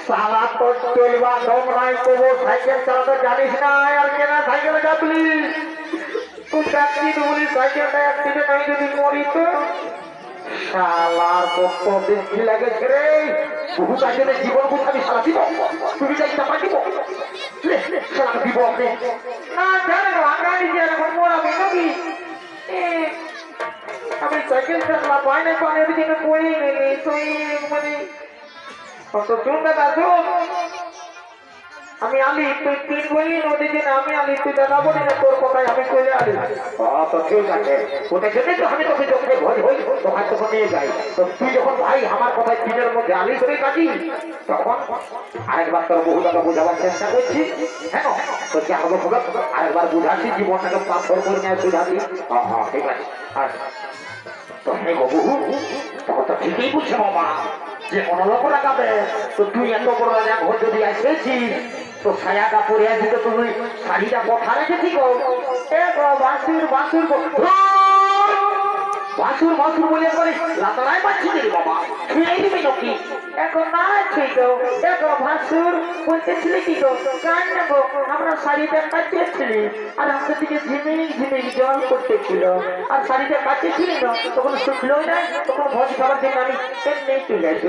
সালা তো চলবা দম নাই তবু সাইকেল চালাতে জানিস না আর কেনা সাইকেলে যাবলি তুই চাকরি বলি সাইকেলটা অ্যাক্সিডেন্ট আমি যদি মরি তো শালার কত বেশি লাগেছে রে বহু সাইকেলে জীবন বুঝাবি সারা দিব তুমি যাই চাপা দিব সারা দিব আপনি না জানে না আগামী যে এখন মরাবি নাকি আমি সাইকেল চালা পাই না পানি দিকে পড়ে গেলি তুই মানে কত শুনবে দাদু আমি আলি তুই তিন বলি নদী দিন আমি আলি তুই দাদা বলি না তোর কথায় আমি চলে আলি তো ঠিক আছে ওটা জন্য তো আমি তোকে যখন ভয় হই তখন তখন নিয়ে যাই তো তুই যখন ভাই আমার কথায় তিনের মধ্যে আলি করে কাটি তখন আরেকবার তোর বহু টাকা বোঝাবার চেষ্টা করছি হ্যাঁ তো কি হবে আরেকবার বুঝাচ্ছি জীবনটাকে পাথর করে নেয় বুঝাচ্ছি হ্যাঁ ঠিক আছে তো হ্যাঁ গো বহু তখন তো ঠিকই বুঝছে মামা যে অনলক লাগাবে তো তুই এত বড় ঘর যদি আসেছিস তো ছায়াটা পরে আসি তো তুমি শাড়িটা কথা রেখেছি গো বাসুর বাসুর বাসুর বাসুর বলে করে লাতারাই পাচ্ছি রে বাবা ছুঁয়ে দিবি নাকি এখন না ছুঁই গো দেখো ভাসুর বলতেছিলি কি গো গান নেবো আমরা শাড়িটা কাটিয়েছিলি আর আমাদের দিকে ঝিমিক ঝিমিক জল করতেছিল আর শাড়িটা কাটিয়েছিলি না তখন শুকলোই না তখন ভোজ খাবার জন্য আমি এমনি চলে আসি